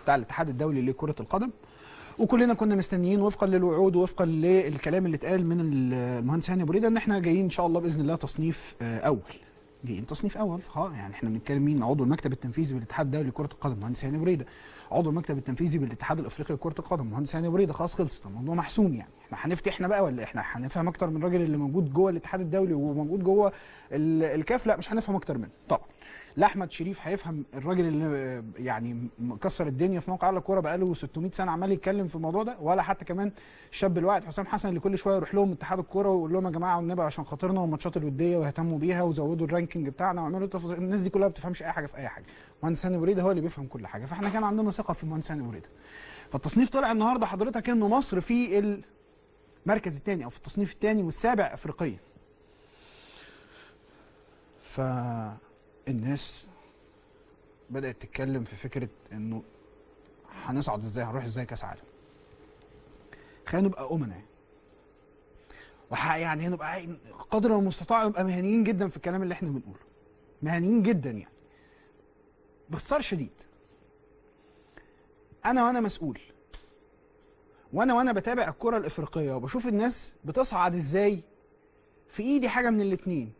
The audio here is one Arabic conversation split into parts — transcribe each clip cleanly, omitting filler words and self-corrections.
بتاع الاتحاد الدولي لكره القدم، وكلنا كنا مستنيين وفقا للوعود ووفقا للكلام اللي اتقال من المهندس هاني ابو ريده ان احنا جايين ان شاء الله باذن الله تصنيف اول. جايين تصنيف اول، يعني احنا بنتكلم مين؟ عضو المكتب التنفيذي بالاتحاد الدولي لكره القدم مهندس هاني ابو ريده، عضو المكتب التنفيذي بالاتحاد الافريقي لكره القدم مهندس هاني ابو ريده. خلاص خلصت الموضوع، محسوم. يعني احنا هنفتي احنا بقى، ولا احنا هنفهم اكتر من الراجل اللي موجود جوه الاتحاد الدولي وموجود جوه الكاف؟ لا، مش هنفهم اكتر منه طبعا. لا احمد شريف هيفهم الراجل اللي يعني مكسر الدنيا في موقع الكوره بقاله 600 سنه عمال يتكلم في الموضوع ده، ولا حتى كمان الشاب الواعد حسام حسن اللي كل شويه يروح لهم اتحاد الكوره ويقول لهم يا جماعه والنبي عشان خاطرنا والماتشات الوديه واهتموا بيها وزودوا الرانكينج بتاعنا واعملوا الناس دي كلها ما بتفهمش اي حاجه في اي حاجه. مهندس هاني ابو ريده هو اللي بيفهم كل حاجه، فاحنا كان عندنا ثقه في مهندس هاني ابو ريده. فالتصنيف طلع النهارده حضرتك انه مصر في المركز الثاني او في التصنيف الثاني والسابع افريقيا. فالناس بدأت تتكلم في فكرة انه هنصعد ازاي، هنروح ازاي كاس عالم. خلينا نبقى امنا يعني نبقى قدر المستطاع نبقى مهنيين جدا في الكلام اللي احنا بنقوله، مهنيين جدا يعني. باختصار شديد، وانا مسؤول، وانا بتابع الكرة الافريقية وبشوف الناس بتصعد ازاي، في ايدي حاجة من الاتنين.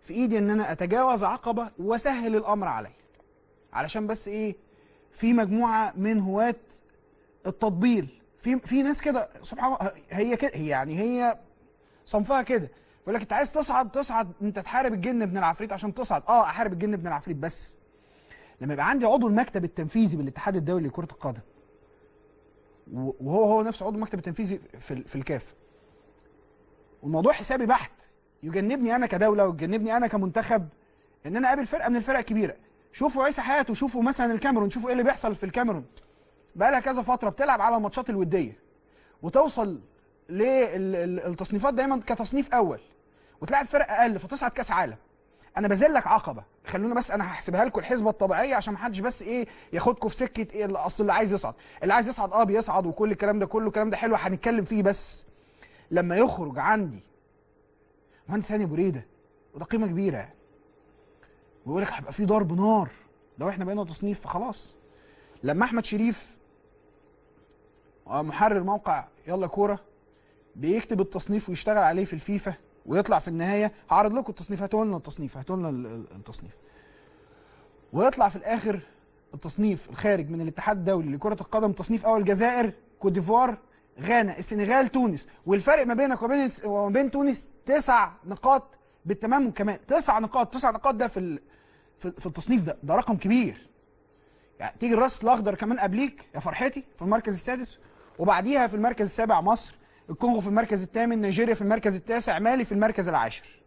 في ايدي ان انا اتجاوز عقبة واسهل الامر عليا، علشان بس ايه، في مجموعه من هواة التطبيل، في ناس كده سبحان الله، هي كده، هي صنفها كده. يقول لك انت عايز تصعد انت تحارب الجن ابن العفريت عشان تصعد. احارب الجن ابن العفريت، بس لما يبقى عندي عضو المكتب التنفيذي بالاتحاد الدولي لكره القدم، وهو نفسه عضو المكتب التنفيذي في الكاف، والموضوع حسابي بحت، يجنبني انا كدوله ويجنبني انا كمنتخب ان انا اقابل فرقه من الفرق الكبيره. شوفوا عيسى حياته، شوفوا مثلا الكاميرون، شوفوا ايه اللي بيحصل في الكاميرون. بقى لها كذا فتره بتلعب على الماتشات الوديه وتوصل للتصنيفات دايما كتصنيف اول، وتلعب فرق اقل فتصعد كاس عالم. انا بذلك عقبه، خلونا بس انا هحسبها لكم الحسبه الطبيعيه عشان ما حدش بس ايه ياخدكم في سكه ايه اصل اللي عايز يصعد، اللي عايز يصعد بيصعد، وكل الكلام ده كله الكلام ده حلو هنتكلم فيه. بس لما يخرج عندي مهندس هاني ابو ريده وده قيمه كبيره، ويقول لك هيبقى في ضرب نار لو احنا بقينا تصنيف، فخلاص. لما احمد شريف محرر موقع يلا كوره بيكتب التصنيف ويشتغل عليه في الفيفا ويطلع في النهايه، هعرض لكم التصنيف، هاتوا لنا التصنيف، ويطلع في الاخر التصنيف الخارج من الاتحاد الدولي لكره القدم تصنيف اول الجزائر، كوت ديفوار، غانا، السنغال، تونس، والفرق ما بينك وما بين تونس 9 نقاط بالتمام كمان. 9 نقاط ده في التصنيف ده رقم كبير. يعني تيجي الراس الاخضر كمان قبليك يا فرحتي في المركز السادس، وبعديها في المركز السابع مصر، الكونغو في المركز الثامن، نيجيريا في المركز التاسع، مالي في المركز العاشر.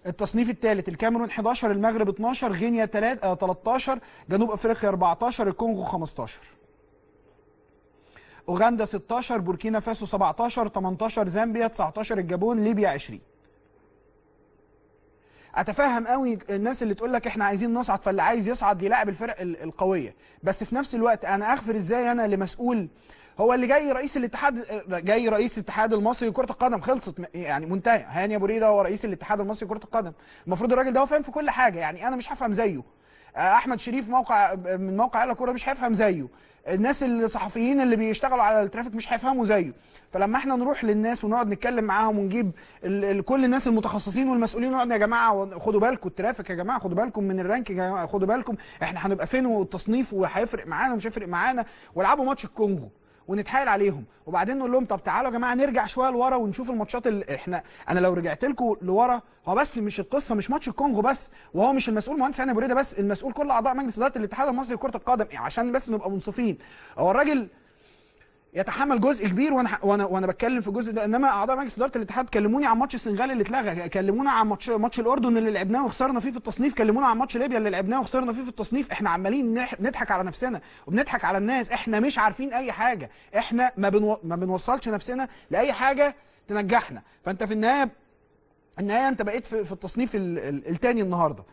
التصنيف الثالث الكاميرون 11، المغرب 12، غينيا 13، جنوب افريقيا 14، الكونغو 15، اوغندا 16، بوركينا فاسو 17، 18 زامبيا، 19 الجابون، ليبيا 20. اتفهم قوي الناس اللي تقول لك احنا عايزين نصعد، فاللي عايز يصعد يلاعب الفرق القويه، بس في نفس الوقت انا اغفر ازاي انا لمسؤول هو اللي جاي رئيس الاتحاد المصري لكره القدم، خلصت يعني منتهي. هاني ابو ريده هو رئيس الاتحاد المصري لكره القدم، المفروض الراجل ده هو فاهم في كل حاجه، يعني انا مش هفهم زيه. احمد شريف من موقع يلا كوره مش هيفهم زيه، الناس الصحفيين اللي بيشتغلوا على الترافيك مش هيفهموا زيه. فلما احنا نروح للناس ونقعد نتكلم معاهم ونجيب كل الناس المتخصصين والمسؤولين ونقعد يا جماعه خدوا بالكم الترافيك، يا جماعه خدوا بالكم من الرانكينج، يا جماعه خدوا بالكم احنا هنبقى فين والتصنيف وهيفرق معانا ومش هيفرق معانا، والعبوا ماتش الكونغو ونتحايل عليهم، وبعدين نقول لهم طب تعالوا يا جماعه نرجع شويه لورا ونشوف الماتشات اللي انا لو رجعت لكم لورا، هو بس مش القصه مش ماتش الكونغو بس، وهو مش المسؤول مهندس هاني ابو ريده بس، المسؤول كل اعضاء مجلس اداره الاتحاد المصري لكره القدم، عشان بس نبقى منصفين. هو الراجل يتحمل جزء كبير وانا بتكلم في الجزء ده، انما اعضاء مجلس اداره الاتحاد كلموني عن ماتش السنغال اللي اتلغى، كلمونا عن ماتش الاردن اللي لعبناه وخسرنا فيه في التصنيف، كلمونا عن ماتش ليبيا اللي لعبناه وخسرنا فيه في التصنيف. احنا عمالين نضحك على نفسنا وبنضحك على الناس، احنا مش عارفين اي حاجه، احنا ما بنوصلش نفسنا لاي حاجه تنجحنا. فانت في النهايه انت بقيت في التصنيف الثاني النهارده.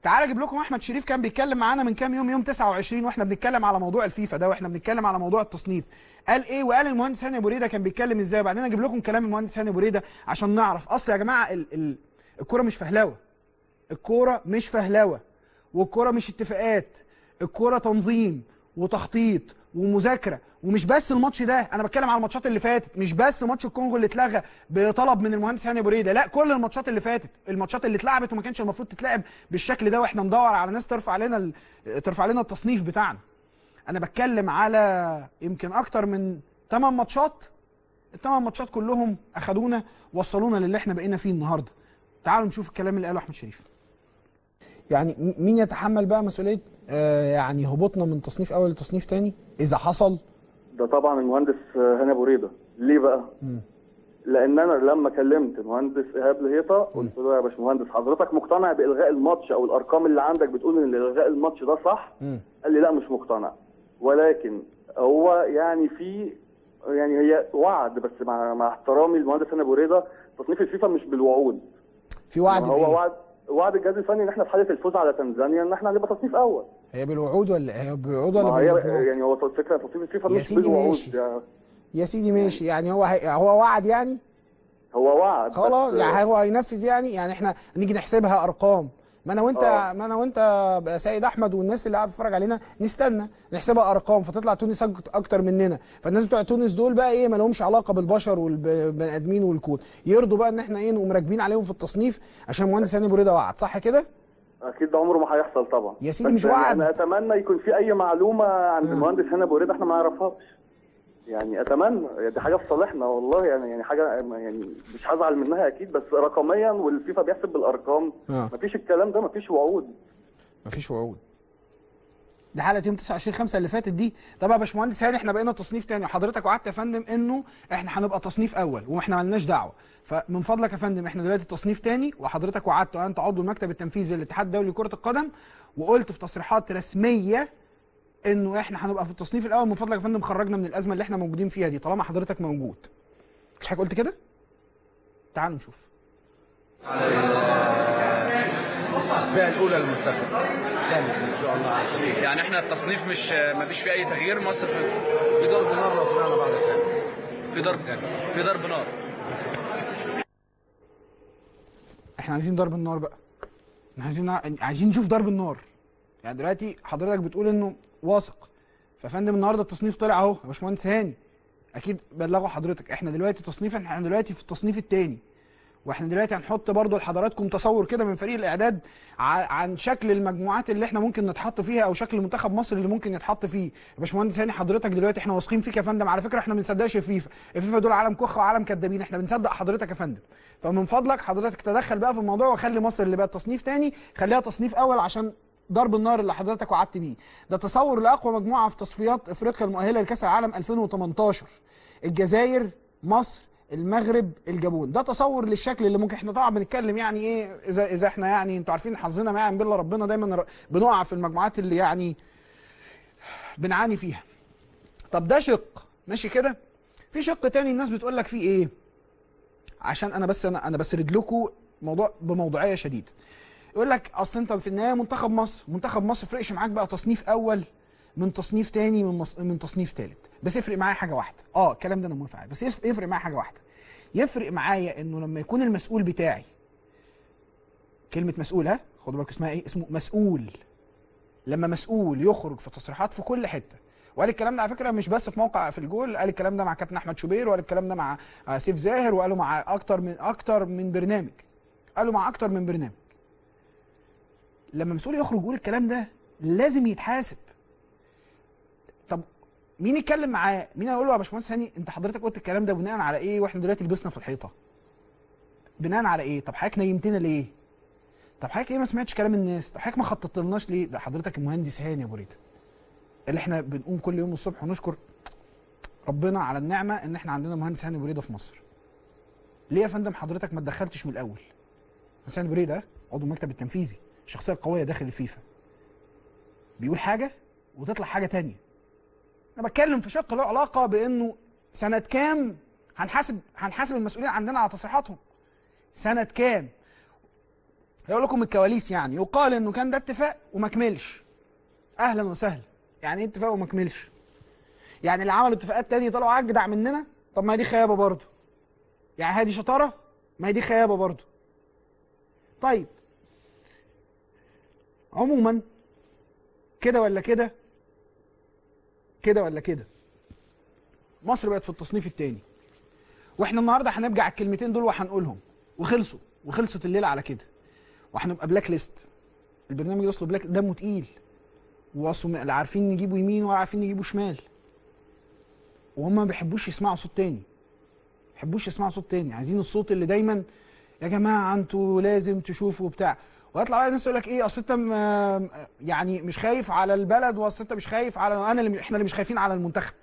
تعال اجيب لكم احمد شريف كان بيتكلم معانا من كام يوم 29 واحنا بنتكلم على موضوع الفيفا ده، واحنا بنتكلم على موضوع التصنيف، قال ايه وقال المهندس هاني ابو ريده كان بيتكلم ازاي. وبعدين اجيب لكم كلام المهندس هاني ابو ريده عشان نعرف اصل يا جماعه الكوره مش فهلوه، الكوره مش فهلوه، والكوره مش اتفاقات، الكوره تنظيم وتخطيط ومذاكره، ومش بس الماتش ده، انا بتكلم على الماتشات اللي فاتت، مش بس ماتش الكونغو اللي اتلغى بطلب من المهندس هاني ابو ريده، لا كل الماتشات اللي فاتت، الماتشات اللي اتلعبت وما كانش المفروض تتلعب بالشكل ده، واحنا ندور على ناس ترفع لنا التصنيف بتاعنا. انا بتكلم على يمكن اكتر من 8 ماتشات، الثمان ماتشات كلهم اخدونا وصلونا للي احنا بقينا فيه النهارده. تعالوا نشوف الكلام اللي قاله احمد شريف. يعني مين يتحمل بقى مسؤوليه يعني هبوطنا من تصنيف اول لتصنيف ثاني اذا حصل؟ ده طبعا المهندس هاني ابو ريده. ليه بقى؟ لان انا لما كلمت المهندس ايهاب لهيطه قلت له يا باشمهندس حضرتك مقتنع بالغاء الماتش او الارقام اللي عندك بتقول ان الغاء الماتش ده صح؟ قال لي لا مش مقتنع، ولكن هو يعني هي وعد، بس مع احترامي للمهندس هاني ابو ريده، تصنيف الفيفا مش بالوعود. في وعد يعني هو وعد الجهاز الفني ان احنا في حاله الفوز على تنزانيا ان احنا هنبقى تصنيف اول. هي بالوعود ولا بالمجموعات؟ يعني هو الفكره تصنيف الفيفا مش بالوعود يا سيدي ماشي، يعني هو وعد، يعني هو وعد خلاص، يعني هو هينفذ، يعني احنا نيجي نحسبها ارقام. ما انا وانت سيد احمد والناس اللي قاعده بتتفرج علينا نستنى نحسبها ارقام، فتطلع تونس اكتر مننا، فالناس بتوع تونس دول بقى ايه، ما لهمش علاقه بالبشر والبني ادمين والكون، يرضوا بقى ان احنا ايه نقوم راكبين عليهم في التصنيف عشان المهندس هاني ابو ريده وعد، صح كده؟ اكيد ده عمره ما هيحصل طبعا يا سيدي، مش وعد. انا اتمنى يكون في اي معلومه عند المهندس هاني ابو ريده احنا ما نعرفهاش، يعني اتمنى، دي حاجه في صالحنا والله، يعني حاجه يعني مش هزعل منها اكيد، بس رقميا والفيفا بيحسب بالارقام. مفيش الكلام ده، مفيش وعود. دي حلقه يوم 29/5 اللي فاتت دي. طب يا باشمهندس هاني احنا بقينا تصنيف تاني، وحضرتك وعدت يا فندم انه احنا هنبقى تصنيف اول واحنا مالناش دعوه، فمن فضلك يا فندم احنا دلوقتي تصنيف تاني، وحضرتك وعدت انت عضو المكتب التنفيذي للاتحاد الدولي لكره القدم، وقلت في تصريحات رسميه انه احنا هنبقى في التصنيف الاول. من فضلك يا فندم خرجنا من الازمه اللي احنا موجودين فيها دي طالما حضرتك موجود. مش حضرتك قلت كده؟ تعالوا نشوف. الفئه الاولى للمنتخب ان شاء الله على الصعيد. يعني احنا التصنيف ما فيش فيه اي تغيير. مصر في ضرب نار لو طلعنا بعد الثاني، في ضرب نار. احنا عايزين ضرب النار بقى، احنا عايزين نشوف ضرب النار. يعني دلوقتي حضرتك بتقول انه واثق، ففندم النهارده التصنيف طلع اهو يا باشمهندس هاني، اكيد بلغوا حضرتك احنا دلوقتي احنا دلوقتي في التصنيف الثاني، واحنا دلوقتي هنحط برضو لحضراتكم تصور كده من فريق الاعداد عن شكل المجموعات اللي احنا ممكن نتحط فيها، او شكل منتخب مصر اللي ممكن يتحط فيه. يا باشمهندس هاني حضرتك دلوقتي احنا واثقين فيك يا فندم، على فكره احنا ما بنصدقش الفيفا دول عالم كخه وعالم كدابين، احنا بنصدق حضرتك يا فندم. فمن فضلك حضرتك تدخل بقى في الموضوع وخلي مصر اللي بقت تصنيف ثاني خليها تصنيف اول عشان ضرب النار اللي حضرتك وعدت بيه. ده تصور لاقوى مجموعه في تصفيات افريقيا المؤهله لكاس العالم 2018، الجزائر، مصر، المغرب، الجابون. ده تصور للشكل اللي ممكن احنا طبعا بنتكلم يعني ايه اذا احنا يعني انتوا عارفين حظنا ما يعني بالله ربنا دايما بنقع في المجموعات اللي يعني بنعاني فيها. طب ده شق ماشي كده. في شق تاني الناس بتقول لك فيه ايه، عشان انا بسرد لكم موضوع بموضوعيه شديده. يقول لك اصل انت في النهايه منتخب مصر فرقش معاك بقى تصنيف اول من تصنيف تاني من تصنيف تالت، بس يفرق معايا حاجه واحده. الكلام ده انا موافق عليه، بس يفرق معايا حاجه واحده. يفرق معايا انه لما يكون المسؤول بتاعي، كلمه مسؤول خدوا بالكم اسمها ايه، اسمه مسؤول. لما مسؤول يخرج في تصريحات في كل حته، وقال الكلام ده على فكره مش بس في موقع في الجول، قال الكلام ده مع كابتن احمد شوبير، وقال الكلام ده مع سيف زاهر، وقالوا مع اكتر من برنامج، قالوا مع اكتر من برنامج. لما مسؤول يخرج يقول الكلام ده لازم يتحاسب. طب مين يتكلم معاه؟ مين هيقول له يا باشمهندس هاني انت حضرتك قلت الكلام ده بناء على ايه واحنا دلوقتي لبسنا في الحيطه؟ بناء على ايه؟ طب حضرتك نيمتنا ليه؟ طب حضرتك ايه ما سمعتش كلام الناس؟ طب حضرتك ما خططتلناش ليه؟ ده حضرتك المهندس هاني ابو ريده اللي احنا بنقوم كل يوم الصبح ونشكر ربنا على النعمه ان احنا عندنا مهندس هاني ابو ريده في مصر. ليه يا فندم حضرتك ما اتدخلتش من الاول؟ مهندس هاني ابو ريده عضو المكتب التنفيذي، الشخصيه القويه داخل الفيفا، بيقول حاجه وتطلع حاجه تانية. انا بتكلم في شق له علاقه بانه سنه كام هنحاسب المسؤولين عندنا على تصريحاتهم. سنه كام؟ هقول لكم الكواليس. يعني يقال انه كان ده اتفاق وما كملش. اهلا وسهلا. يعني ايه اتفاق وما كملش؟ يعني اللي عملوا اتفاقات تانية طلعوا اجدع مننا؟ طب ما هي دي خيابه برضه. يعني هي دي شطاره؟ ما هي دي خيابه برضه. طيب عموما كده ولا كده، كده ولا كده، مصر بقت في التصنيف الثاني. واحنا النهارده هنرجع الكلمتين دول وهنقولهم وخلصوا، وخلصت الليله على كده، وهنبقى بلاك ليست. البرنامج ده اصله بلاك، دمه تقيل، واصله لا عارفين نجيبوا يمين ولا عارفين نجيبوا شمال، وهم ما بيحبوش يسمعوا صوت تاني، ما بيحبوش يسمعوا صوت تاني، عايزين الصوت اللي دايما يا جماعه انتوا لازم تشوفوا بتاع. ويطلع بقى الناس تقول لك ايه، اصل انت يعني مش خايف على البلد، واصل انت مش خايف على احنا اللي مش خايفين على المنتخب.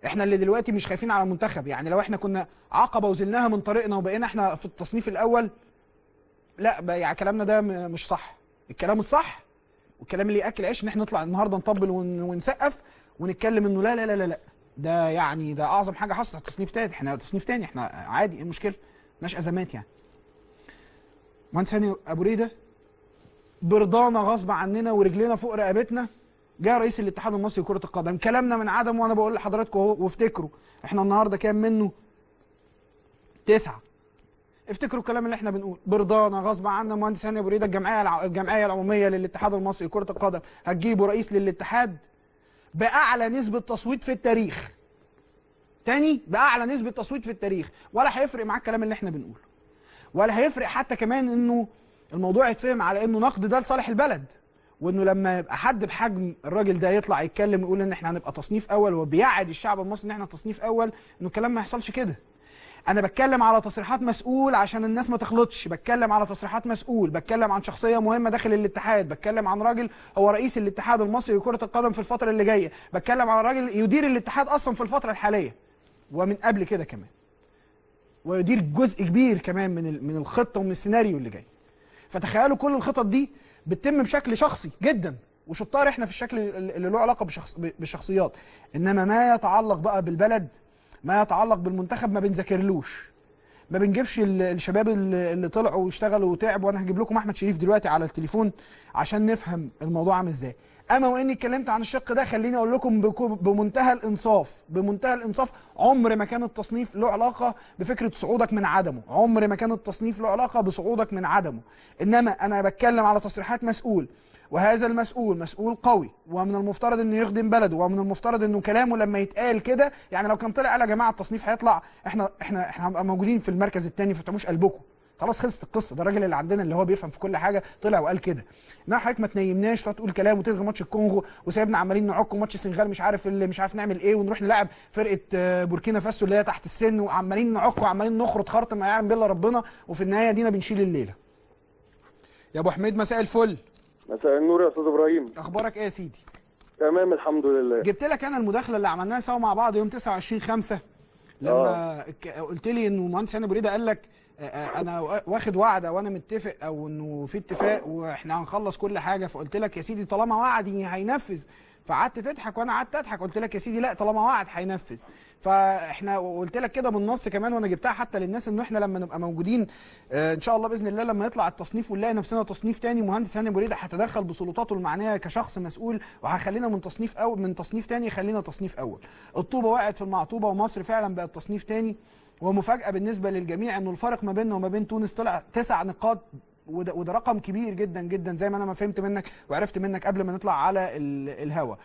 احنا اللي دلوقتي مش خايفين على المنتخب. يعني لو احنا كنا عقبه وزلناها من طريقنا وبقينا احنا في التصنيف الاول، لا بقى يعني كلامنا ده مش صح. الكلام الصح والكلام اللي ياكل عيش ان احنا نطلع النهارده نطبل ونسقف ونتكلم انه لا لا لا لا لا، ده يعني ده اعظم حاجه حصلت. تصنيف تاني، احنا تصنيف تاني، احنا عادي، ايه المشكله؟ مالناش ازمات يعني. مهندس هاني ابو ريده برضانا غصب عننا ورجلينا فوق رقبتنا جاء رئيس الاتحاد المصري لكرة القدم، كلامنا من عدم. وانا بقول لحضراتكم اهو، وافتكروا احنا النهارده كام منه؟ 9. افتكروا الكلام اللي احنا بنقول، برضانا غصب عنا مهندس هاني ابو ريده الجمعيه العموميه للاتحاد المصري لكرة القدم هتجيبوا رئيس للاتحاد باعلى نسبة تصويت في التاريخ. تاني، باعلى نسبة تصويت في التاريخ. ولا هيفرق معاك الكلام اللي احنا بنقوله، ولا هيفرق حتى كمان انه الموضوع يتفهم على انه نقد ده لصالح البلد، وانه لما يبقى حد بحجم الراجل ده يطلع يتكلم ويقول ان احنا هنبقى تصنيف اول وبيعد الشعب المصري ان احنا تصنيف اول، انه الكلام ما يحصلش كده. انا بتكلم على تصريحات مسؤول عشان الناس ما تخلطش، بتكلم على تصريحات مسؤول، بتكلم عن شخصيه مهمه داخل الاتحاد، بتكلم عن راجل هو رئيس الاتحاد المصري لكرة القدم في الفتره اللي جايه، بتكلم على راجل يدير الاتحاد اصلا في الفتره الحاليه ومن قبل كده كمان، ويدير جزء كبير كمان من الخطه ومن السيناريو اللي جاي. فتخيلوا كل الخطط دي بتتم بشكل شخصي جدا، وشطار احنا في الشكل اللي له علاقه بالشخصيات. انما ما يتعلق بقى بالبلد، ما يتعلق بالمنتخب، ما بنذاكرلوش، ما بنجيبش الشباب اللي طلعوا واشتغلوا وتعبوا. وانا هجيب لكم احمد شريف دلوقتي على التليفون عشان نفهم الموضوع عامل ازاي. اما واني اتكلمت عن الشق ده، خليني اقول لكم بمنتهى الانصاف، بمنتهى الانصاف، عمر ما كان التصنيف له علاقه بفكره صعودك من عدمه، عمر ما كان التصنيف له علاقه بصعودك من عدمه. انما انا بتكلم على تصريحات مسؤول، وهذا المسؤول مسؤول قوي، ومن المفترض انه يخدم بلده، ومن المفترض انه كلامه لما يتقال كده، يعني لو كان طلع قال يا جماعه التصنيف هيطلع، احنا هنبقى موجودين في المركز الثاني، فتعموش قلبكم، خلاص خلصت القصه. ده الراجل اللي عندنا اللي هو بيفهم في كل حاجه طلع وقال كده. انما حضرتك ما تنيمناش تقعد تقول كلام وتلغي ماتش الكونغو وسايبنا عمالين نعك ماتش السنغال مش عارف اللي مش عارف نعمل ايه، ونروح نلعب فرقه بوركينا فاسو اللي هي تحت السن، وعمالين نعك وعمالين نخرط خرط ما يعلم بالله ربنا، وفي النهايه دينا بنشيل الليله. يا ابو حميد مساء الفل. مساء النور يا استاذ ابراهيم. اخبارك ايه يا سيدي؟ تمام الحمد لله. جبت لك انا المداخله اللي عملناها سوا مع بعض يوم 29/5 لما قلت لي انه مهندس هاني ابو ريده قال لك انا واخد وعد او انا متفق او انه في اتفاق واحنا هنخلص كل حاجه. فقلت لك يا سيدي طالما وعد هينفذ. فقعدت تضحك وانا قعدت اضحك، قلت لك يا سيدي لا طالما وعد هينفذ. فاحنا قلت لك كده بالنص كمان، وانا جبتها حتى للناس انه احنا لما نبقى موجودين ان شاء الله باذن الله لما يطلع التصنيف ونلاقي نفسنا تصنيف تاني، مهندس هاني ابو ريده هيتدخل بسلطاته المعنيه كشخص مسؤول وهيخلينا من تصنيف اول، من تصنيف تاني يخلينا تصنيف اول. الطوبه وقعت في المعطوبه ومصر فعلا بقت تصنيف تاني. ومفاجاه بالنسبه للجميع انه الفرق ما بيننا وما بين تونس طلع 9 نقاط، وده رقم كبير جدا جدا زي ما انا ما فهمت منك وعرفت منك قبل ما نطلع على الهوا.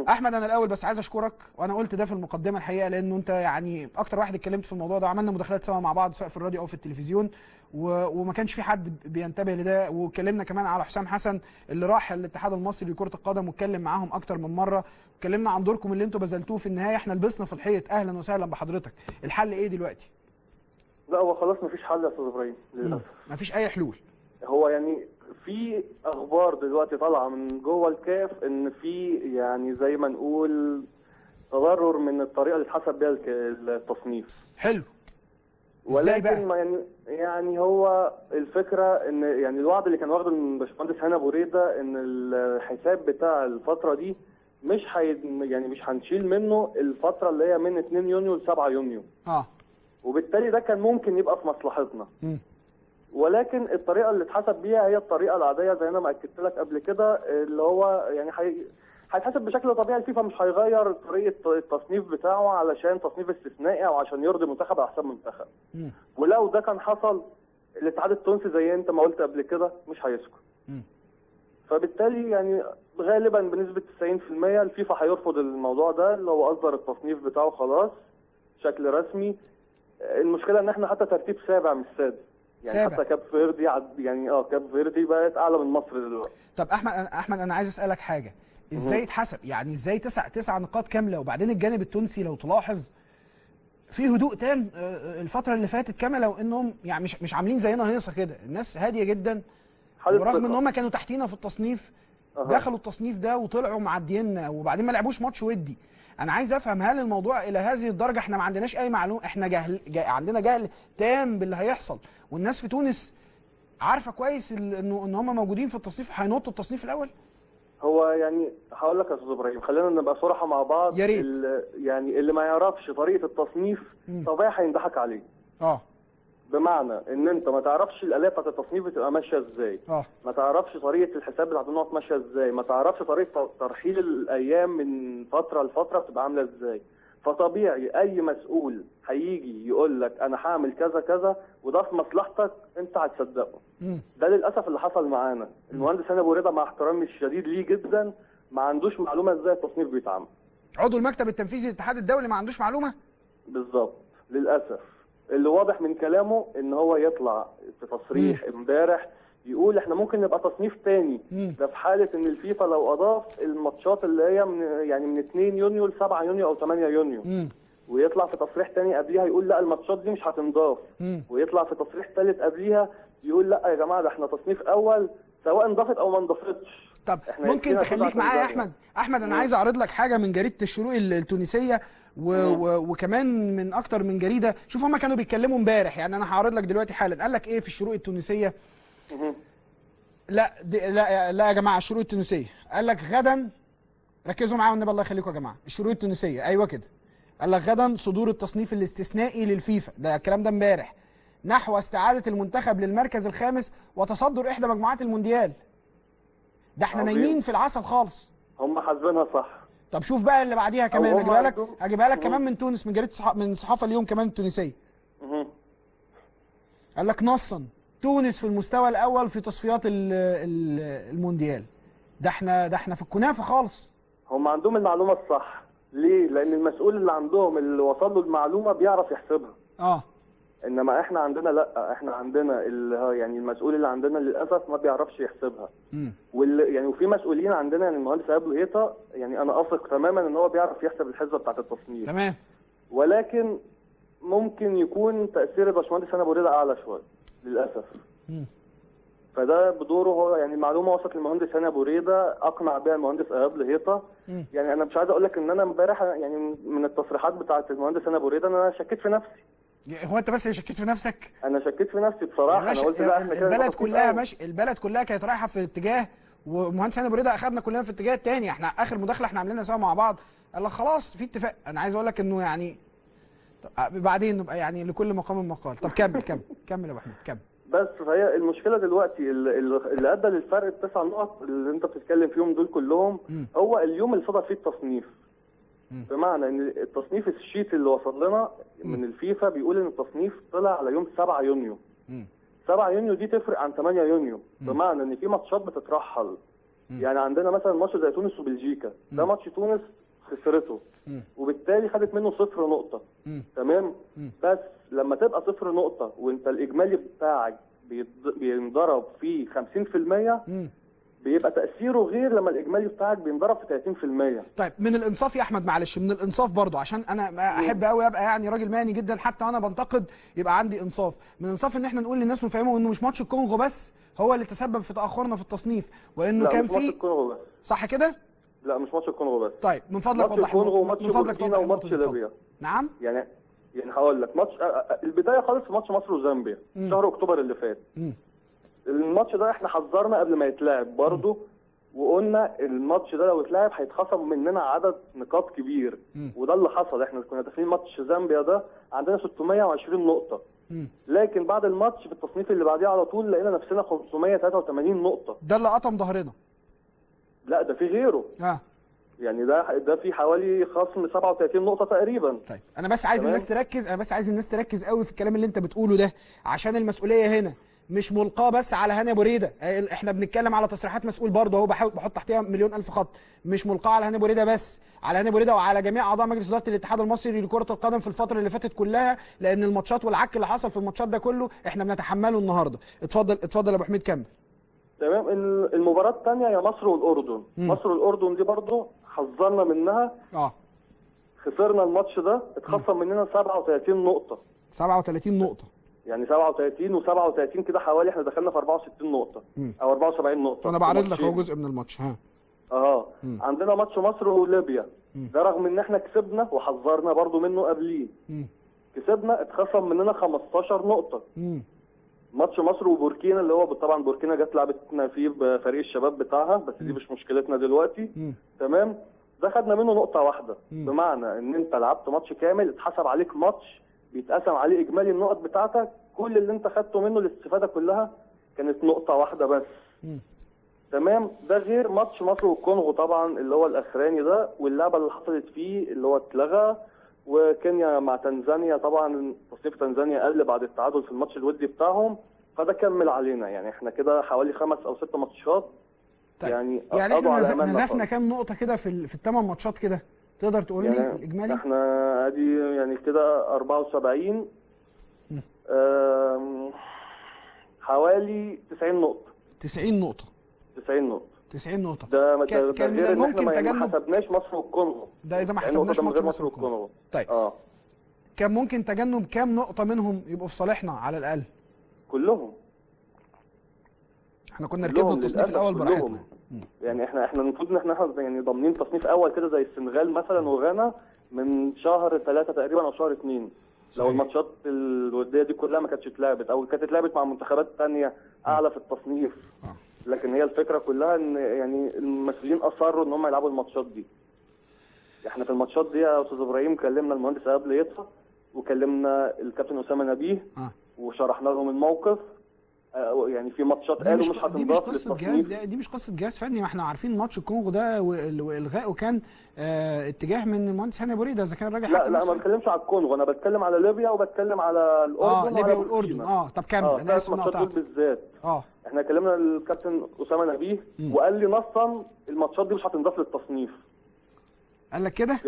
احمد انا الاول بس عايز اشكرك، وانا قلت ده في المقدمه الحقيقه لانه انت يعني اكتر واحد اتكلمت في الموضوع ده، عملنا مداخلات سوا مع بعض سواء في الراديو او في التلفزيون وما كانش في حد بينتبه لده. واتكلمنا كمان على حسام حسن اللي راح الاتحاد المصري لكره القدم واتكلم معاهم اكتر من مره، اتكلمنا عن دوركم اللي انتوا بذلتوه. في النهايه احنا لبسنا في الحيط. اهلا وسهلا بحضرتك. الحل ايه دلوقتي؟ لا هو خلاص مفيش حل يا استاذ ابراهيم للاسف. مفيش اي حلول. هو يعني في اخبار دلوقتي طالعه من جوه الكاف ان في يعني زي ما نقول تضرر من الطريقه اللي اتحسب بيها التصنيف. حلو. ازاي بقى؟ ولكن يعني هو الفكره ان يعني الوعد اللي كان واخده من باشمهندس هاني ابو ريده ان الحساب بتاع الفتره دي مش يعني مش هنشيل منه الفتره اللي هي من 2 يونيو ل 7 يونيو. وبالتالي ده كان ممكن يبقى في مصلحتنا. ولكن الطريقه اللي اتحسب بيها هي الطريقه العاديه زي انا ما اكدت لك قبل كده، اللي هو يعني هيتحسب بشكل طبيعي. الفيفا مش هيغير طريقه التصنيف بتاعه علشان تصنيف استثنائي او عشان يرضي منتخب على حساب منتخب. ولو ده كان حصل الاتحاد التونسي زي انت ما قلت قبل كده مش هيسكت. فبالتالي يعني غالبا بنسبه 90% الفيفا هيرفض الموضوع ده، اللي هو اصدر التصنيف بتاعه خلاص بشكل رسمي. المشكله ان احنا حتى ترتيب سابع مش سادس، يعني سابع. حتى كاب فيردي يعني كاب فيردي بقت اعلى من مصر دلوقتي. طب احمد انا عايز اسالك حاجه، ازاي اتحسب؟ يعني ازاي تسع نقاط كامله؟ وبعدين الجانب التونسي لو تلاحظ في هدوء تام الفتره اللي فاتت كامله، وانهم يعني مش عاملين زينا هيصه كده، الناس هاديه جدا، ورغم ان هم كانوا تحتينا في التصنيف دخلوا التصنيف ده وطلعوا معدينا، وبعدين ما لعبوش ماتش ودي. انا عايز افهم، هل الموضوع الى هذه الدرجه احنا ما عندناش اي معلومه؟ احنا عندنا جهل تام باللي هيحصل، والناس في تونس عارفه كويس ان هم موجودين في التصنيف، هينطوا التصنيف الاول. هو يعني هقول لك يا استاذ ابراهيم، خلينا نبقى صراحه مع بعض. يا ريت. يعني اللي ما يعرفش طريقه التصنيف طبيعي هينضحك عليه. بمعنى ان انت ما تعرفش الاليه بتاعت التصنيف بتبقى ماشيه ازاي، ما تعرفش طريقه الحساب بتاعت النقط ماشيه ازاي، ما تعرفش طريقه ترحيل الايام من فتره لفتره بتبقى عامله ازاي. فطبيعي اي مسؤول هيجي يقول لك انا هعمل كذا كذا وده في مصلحتك، انت هتصدقه. ده للاسف اللي حصل معانا. المهندس هاني ابو رضا مع احترامي الشديد ليه جدا ما عندوش معلومه ازاي التصنيف بيتعمل. عضو المكتب التنفيذي للاتحاد الدولي ما عندوش معلومه؟ بالظبط، للاسف. اللي واضح من كلامه ان هو يطلع في تصريح امبارح يقول احنا ممكن نبقى تصنيف تاني، ده في حاله ان الفيفا لو اضاف الماتشات اللي هي من 2 يونيو ل 7 يونيو او 8 يونيو. ويطلع في تصريح تاني قبليها يقول لا الماتشات دي مش هتنضاف. ويطلع في تصريح ثالث قبليها يقول لا يا جماعه ده احنا تصنيف اول سواء انضافت او ما انضافتش. طب ممكن تخليك معايا يا احمد انا عايز اعرض لك حاجه من جريده الشروق التونسيه وكمان من اكتر من جريده. شوف هما كانوا بيتكلموا امبارح، يعني انا هعرض لك دلوقتي حالا. قال لك ايه في الشروق التونسيه؟ لا يا جماعه، الشروق التونسيه قال لك غدا، ركزوا معايا والنبي الله يخليكم يا جماعه، الشروق التونسيه ايوه كده، قال لك غدا صدور التصنيف الاستثنائي للفيفا، ده الكلام ده امبارح، نحو استعاده المنتخب للمركز الخامس وتصدر احدى مجموعات المونديال. ده احنا نايمين في العسل خالص. هم حاسبينها صح. طب شوف بقى اللي بعديها كمان، هجيبها لك كمان من تونس، من جريده من صحافه اليوم كمان التونسيه. قال لك نصا تونس في المستوى الاول في تصفيات المونديال. ده احنا في الكنافه خالص. هم عندهم المعلومه الصح. ليه؟ لان المسؤول اللي عندهم اللي وصل له المعلومه بيعرف يحسبها. انما احنا عندنا لا، احنا عندنا يعني المسؤول اللي عندنا للاسف ما بيعرفش يحسبها. يعني وفي مسؤولين عندنا، يعني المهندس ايهاب لهيطه، يعني انا اثق تماما ان هو بيعرف يحسب الحسبه بتاعت التصنيف. تمام. ولكن ممكن يكون تاثير الباشمهندس هاني ابو رضا اعلى شويه للاسف. فده بدوره هو، يعني المعلومه وصلت للمهندس هاني ابو رضا، اقنع بها المهندس ايهاب لهيطه. يعني انا مش عايز اقول لك ان انا امبارح يعني من التصريحات بتاعت المهندس هاني ابو رضا ان انا شكيت في نفسي. هو انت بس اللي شكيت في نفسك؟ انا شكيت في نفسي بصراحه. انا قلت لا احنا البلد كلها ماشي، البلد كلها كانت رايحه في اتجاه، ومهندس هاني ابو رضا اخذنا كلنا في الاتجاه الثاني. احنا اخر مداخله احنا عاملينها سوا مع بعض قال لك خلاص في اتفاق. انا عايز اقول لك انه يعني بعدين نبقى يعني لكل مقام مقال. طب كمل يا ابو حميد كمل. بس فهي المشكله دلوقتي اللي ادى للفرق ال9 نقط اللي انت بتتكلم فيهم دول كلهم هو اليوم اللي صدر فيه التصنيف. بمعنى ان التصنيف الشيت اللي وصل لنا من الفيفا بيقول ان التصنيف طلع على يوم 7 يونيو. 7 يونيو دي تفرق عن 8 يونيو. بمعنى ان في ماتشات بتترحل. يعني عندنا مثلا ماتش زي تونس وبلجيكا، ده ماتش تونس خسرته وبالتالي خدت منه 0 نقطة. تمام. بس لما تبقى 0 نقطة وانت الاجمالي بتاعك بينضرب فيه 50%، بيبقى تأثيره غير لما الإجمالي بتاعك بينضرب في 30%. طيب من الإنصاف يا أحمد، معلش من الإنصاف برضو، عشان أنا أحب قوي أبقى يعني راجل مهني جدا، حتى أنا بنتقد يبقى عندي إنصاف. من الإنصاف إن إحنا نقول للناس ونفهمهم إنه مش ماتش الكونغو بس هو اللي تسبب في تأخرنا في التصنيف، وإنه كان في ماتش الكونغو بس. صح كده؟ لا مش ماتش الكونغو بس. طيب من فضلك وضح. ماتش الكونغو وماتش بوركينا وماتش ليبيا. نعم؟ يعني هقول لك ماتش البداية خالص في ماتش مصر وزامبيا شهر أكتوبر اللي فات. الماتش ده احنا حذرنا قبل ما يتلعب برضه، وقلنا الماتش ده لو اتلعب هيتخصم مننا عدد نقاط كبير. وده اللي حصل. احنا كنا داخلين ماتش زامبيا ده عندنا 620 نقطة. لكن بعد الماتش في التصنيف اللي بعديه على طول لقينا نفسنا 583 نقطة. ده اللي قطم ظهرنا. لا ده في غيره. يعني ده في حوالي خصم 37 نقطة تقريبا. طيب انا بس عايز الناس تركز، قوي في الكلام اللي انت بتقوله ده، عشان المسؤولية هنا مش ملقاه بس على هاني ابو ريده، احنا بنتكلم على تصريحات مسؤول برضه اهو، بحط تحتها مليون الف خط. مش ملقاه على هاني ابو ريده بس، على هاني ابو ريده وعلى جميع اعضاء مجلس اداره الاتحاد المصري لكره القدم في الفتره اللي فاتت كلها، لان الماتشات والعك اللي حصل في الماتشات ده كله احنا بنتحمله النهارده. اتفضل يا ابو حميد كمل. تمام. المباراه الثانيه هي مصر والاردن. مصر والاردن دي برضه حذرنا منها. خسرنا الماتش ده، اتخصم مننا 37 نقطه. 37 نقطه يعني 37 و37 كده حوالي احنا دخلنا في 64 نقطه او 74 نقطه. انا بعرض لك اهو جزء من الماتش. عندنا ماتش مصر وليبيا، ده رغم ان احنا كسبنا وحذرنا برضو منه قبليه. كسبنا، اتخصم مننا 15 نقطه. ماتش مصر وبوركينا اللي هو طبعا بوركينا جت لعبتنا فيه بفريق الشباب بتاعها، بس دي مش مشكلتنا دلوقتي. تمام. ده خدنا منه نقطه واحده. بمعنى ان انت لعبت ماتش كامل اتحسب عليك ماتش بيتقسم عليه اجمالي النقط بتاعتك، كل اللي انت خدته منه الاستفاده كلها كانت نقطه واحده بس. تمام. ده غير ماتش مصر والكونغو طبعا اللي هو الاخراني ده، واللعبه اللي حصلت فيه اللي هو اتلغى، وكينيا مع تنزانيا طبعا تصنيف تنزانيا قل بعد التعادل في الماتش الودي بتاعهم، فده كمل علينا. يعني احنا كده حوالي 5 أو 6 ماتشات. طيب. يعني احنا نزفنا كام نقطه كده في ال8 ماتشات كده؟ تقدر تقول لي يعني الاجمالي؟ احنا ادي يعني كده 74 حوالي 90 نقطه. 90 نقطه 90 نقطه 90 نقطه. ده غير ان احنا ما حسبناش مصر والكونغو. ده اذا ما حسبناش ماتش مصر والكونغو. طيب كان ممكن تجنب كام نقطه منهم يبقوا في صالحنا على الاقل؟ كلهم. احنا كنا ركبنا التصنيف الاول براحتنا. يعني احنا المفروض ان احنا يعني ضامنين تصنيف اول كده زي السنغال مثلا وغانا من شهر 3 تقريبا او شهر 2. لو الماتشات الوديه دي كلها ما كانتش اتلعبت او كانت اتلعبت مع منتخبات ثانيه اعلى في التصنيف. لكن هي الفكره كلها ان يعني المسؤولين اصروا ان هم يلعبوا الماتشات دي. احنا في الماتشات دي يا استاذ ابراهيم كلمنا المهندس ايهاب ليطه وكلمنا الكابتن اسامه نبيه وشرحنا لهم الموقف. يعني في ماتشات قالوا مش هتنضاف للتصنيف. دي مش قصه جهاز فني، ما احنا عارفين ماتش الكونغو ده والغائه كان اتجاه من المهندس هاني ابو ريده اذا كان الراجل لا ما بتكلمش على الكونغو، انا بتكلم على ليبيا وبتكلم على الاردن. ليبيا والاردن. طب كمل. انا اسف الماتشات دول بالذات. احنا كلمنا الكابتن اسامه نبيه وقال لي نصا الماتشات دي مش هتنضاف للتصنيف. قال لك كده؟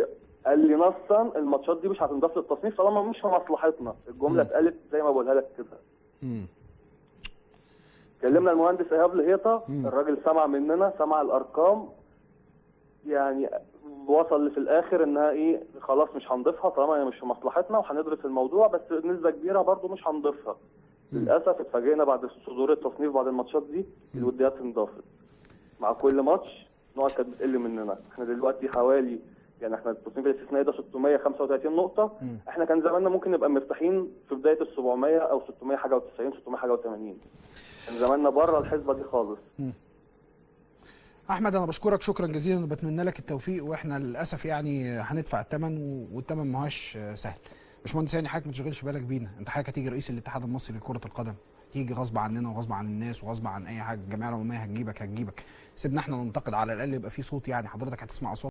قال لي نصا الماتشات دي مش هتنضاف للتصنيف طالما مش في مصلحتنا. الجمله اتقالت زي ما بقولها لك كده. كلمنا المهندس ايهاب لهيطه، الراجل سمع مننا، سمع الارقام، يعني وصل في الاخر انها ايه خلاص مش هنضيفها طالما هي مش في مصلحتنا وهندرس الموضوع، بس نسبه كبيره برضو مش هنضيفها. للاسف اتفاجئنا بعد صدور التصنيف بعد الماتشات دي الوديات انضافت. مع كل ماتش نقط كانت بتقل مننا. احنا دلوقتي حوالي يعني احنا التصنيف الاستثنائي ده 635 نقطه. احنا كان زماننا ممكن نبقى مرتاحين في بدايه ال 700 او 600 حاجه و90 600 حاجه و80. كان زماننا بره الحسبه دي خالص. احمد انا بشكرك شكرا جزيلا وبتمنى لك التوفيق، واحنا للاسف يعني هندفع الثمن والثمن ما هوش سهل. باشمهندس هاني حضرتك ما تشغلش بالك بينا، انت حضرتك هتيجي رئيس الاتحاد المصري لكره القدم، تيجي غصب عننا وغصب عن الناس وغصب عن اي حاجه، الجمعيه العموميه هتجيبك. سيبنا احنا ننتقد على الاقل يبقى في صوت، يعني حضرتك هتسمع اصوات